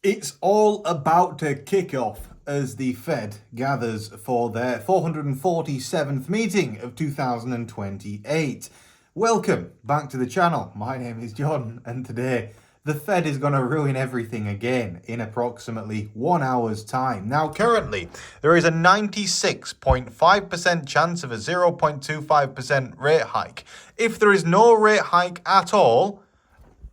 It's all about to kick off as the Fed gathers for their 447th meeting of 2028. Welcome back to the channel. My name is John, and today the Fed is going to ruin everything again in approximately 1 hour's time. Now, currently, there is a 96.5% chance of a 0.25% rate hike. If there is no rate hike at all,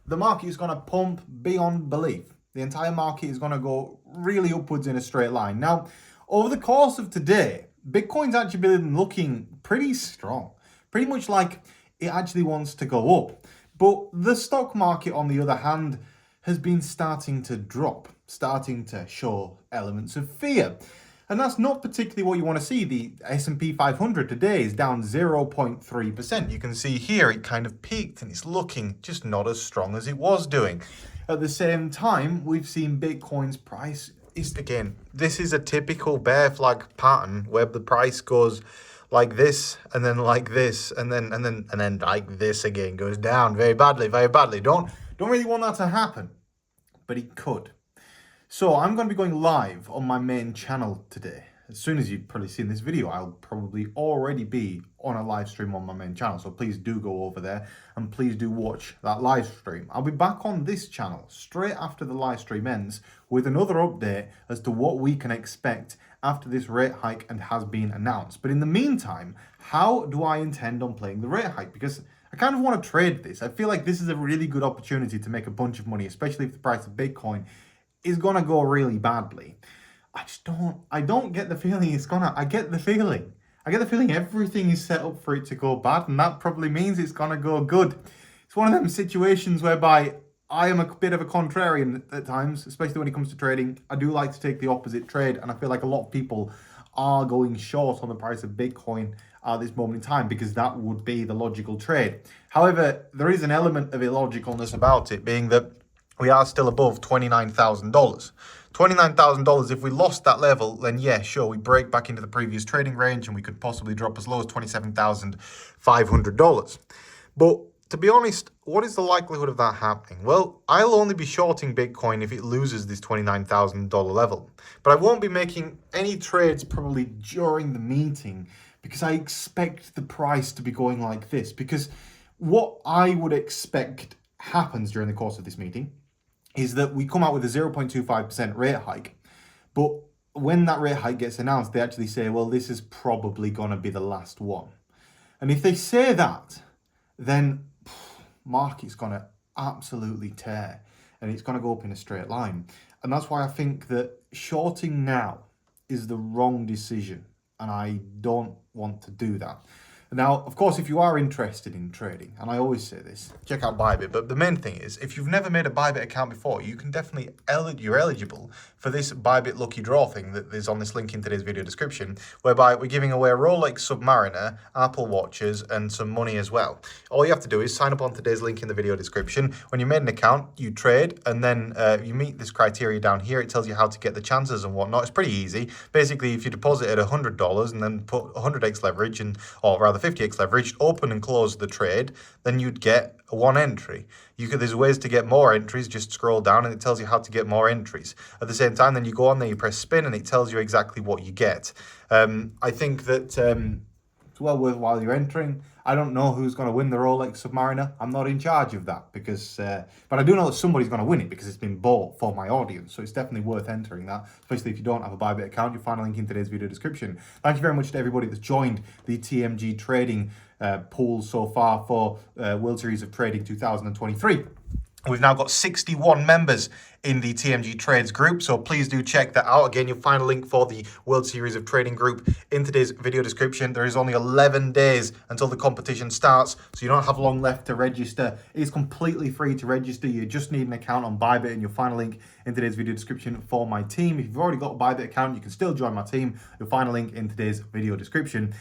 the market is going to pump beyond belief. The entire market is going to go really upwards in a straight line. Now, over the course of today, Bitcoin's actually been looking pretty strong, pretty much like it actually wants to go up. But the stock market, on the other hand, has been starting to drop, starting to show elements of fear. And that's not particularly what you want to see. The S&P 500 today is down 0.3%. You can see here it kind of peaked and it's looking just not as strong as it was doing. At the same time, we've seen Bitcoin's price again, this is a typical bear flag pattern where the price goes like this and then like this and then like this again, goes down very badly, very badly. Don't really want that to happen, but it could. So I'm going to be going live on my main channel today. As soon as you've probably seen this video, I'll probably already be on a live stream on my main channel. So please do go over there and please do watch that live stream. I'll be back on this channel straight after the live stream ends with another update as to what we can expect after this rate hike and has been announced. But in the meantime, how do I intend on playing the rate hike? Because I kind of want to trade this. I feel like this is a really good opportunity to make a bunch of money, especially if the price of Bitcoin is going to go really badly. I don't get the feeling I get the feeling everything is set up for it to go bad, and that probably means it's going to go good. It's one of them situations whereby I am a bit of a contrarian at times, especially when it comes to trading. I do like to take the opposite trade, and I feel like a lot of people are going short on the price of Bitcoin at this moment in time because that would be the logical trade. However, there is an element of illogicalness about it, being that we are still above $29,000. $29,000, if we lost that level, then yeah, sure, we break back into the previous trading range and we could possibly drop as low as $27,500. But to be honest, what is the likelihood of that happening? Well, I'll only be shorting Bitcoin if it loses this $29,000 level. But I won't be making any trades probably during the meeting because I expect the price to be going like this. Because what I would expect happens during the course of this meeting is that we come out with a 0.25% rate hike. But when that rate hike gets announced, they actually say, well, this is probably going to be the last one. And if they say that, then market's going to absolutely tear and it's going to go up in a straight line. And that's why I think that shorting now is the wrong decision. And I don't want to do that. Now, of course, if you are interested in trading, and I always say this, check out Bybit. But the main thing is, if you've never made a Bybit account before, you can definitely, you're eligible for this Bybit Lucky Draw thing that is on this link in today's video description, whereby we're giving away a Rolex Submariner, Apple Watches, and some money as well. All you have to do is sign up on today's link in the video description. When you made an account, you trade, and then you meet this criteria down here. It tells you how to get the chances and whatnot. It's pretty easy. Basically, if you deposit at $100 and then put 100x leverage, or rather 50x leverage, open and close the trade, then you'd get one entry. There's ways to get more entries. Just scroll down and it tells you how to get more entries. At the same time, then you go on there, you press spin, and it tells you exactly what you get. I think that it's well worthwhile you're entering. I don't know who's going to win the Rolex Submariner. I'm not in charge of that because, but I do know that somebody's going to win it because it's been bought for my audience. So it's definitely worth entering that, especially if you don't have a Bybit account. You'll find a link in today's video description. Thank you very much to everybody that's joined the TMG trading pool so far for World Series of Trading 2023. We've now got 61 members in the TMG Trades group, so please do check that out. Again, you'll find a link for the World Series of Trading group in today's video description. There is only 11 days until the competition starts, so you don't have long left to register. It is completely free to register. You just need an account on Bybit, and you'll find a link in today's video description for my team. If you've already got a Bybit account, you can still join my team. You'll find a link in today's video description.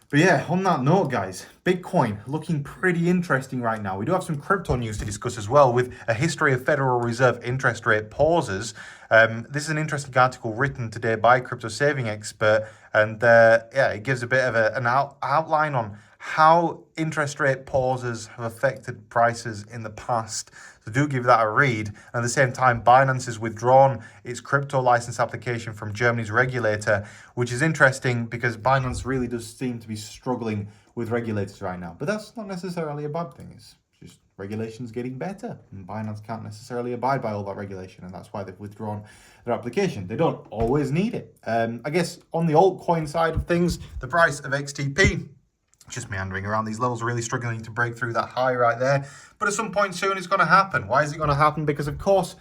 But yeah, on that note, guys, Bitcoin looking pretty interesting right now. We do have some crypto news to discuss as well, with a history of Federal Reserve interest rate pauses. This is an interesting article written today by Crypto Saving Expert, and yeah, it gives a bit of an outline on how interest rate pauses have affected prices in the past. So do give that a read. And at the same time, Binance has withdrawn its crypto license application from Germany's regulator, which is interesting because Binance really does seem to be struggling with regulators right now. But that's not necessarily a bad thing. It's just regulation's getting better, and Binance can't necessarily abide by all that regulation, and that's why they've withdrawn their application. They don't always need it. I guess on the altcoin side of things, the price of XTP just meandering around these levels, really struggling to break through that high right there. But at some point soon it's going to happen. Why is it going to happen? Because of course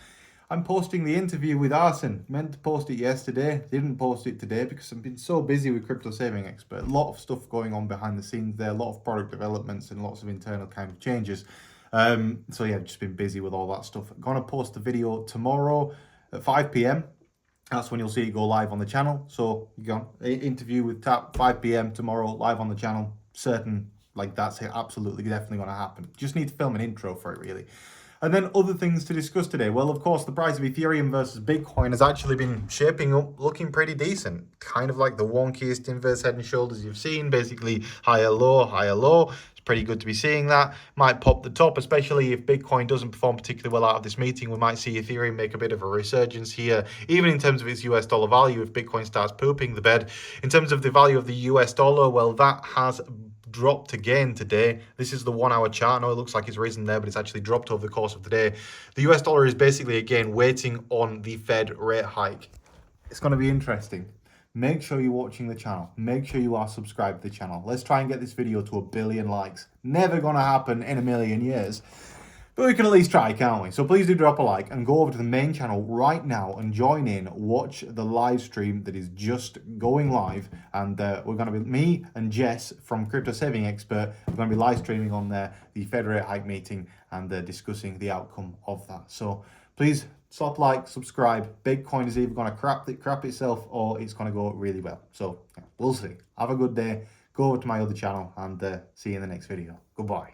I'm posting the interview with Arsene. Meant to post it yesterday, didn't post it today because I've been so busy with Crypto Saving Expert. A lot of stuff going on behind the scenes there, a lot of product developments and lots of internal kind of changes. So yeah, I've just been busy with all that stuff. I'm going to post the video tomorrow at 5 p.m. That's when you'll see it go live on the channel. So you go interview with Tap 5 p.m. tomorrow live on the channel. Certain, like that's absolutely definitely going to happen. Just need to film an intro for it really. And then other things to discuss today. Well, of course, the price of Ethereum versus Bitcoin has actually been shaping up, looking pretty decent. Kind of like the wonkiest inverse head and shoulders you've seen. Basically, higher, low, higher, low. It's pretty good to be seeing that. Might pop the top, especially if Bitcoin doesn't perform particularly well out of this meeting. We might see Ethereum make a bit of a resurgence here, even in terms of its US dollar value if Bitcoin starts pooping the bed. In terms of the value of the US dollar, well, that has dropped again today. This is the 1 hour chart. I know it looks like it's risen there, but it's actually dropped over the course of the day. The US dollar is basically, again, waiting on the Fed rate hike. It's going to be interesting. Make sure you're watching the channel. Make sure you are subscribed to the channel. Let's try and get this video to 1 billion likes. Never going to happen in a million years. But we can at least try, can't we? So please do drop a like and go over to the main channel right now and join in, watch the live stream that is just going live. And we're going to be, me and Jess from Crypto Saving Expert, we're going to be live streaming on there, the Fed rate hike meeting and discussing the outcome of that. So please slap like, subscribe. Bitcoin is either going to crap itself or it's going to go really well. So yeah, we'll see. Have a good day. Go over to my other channel and see you in the next video. Goodbye.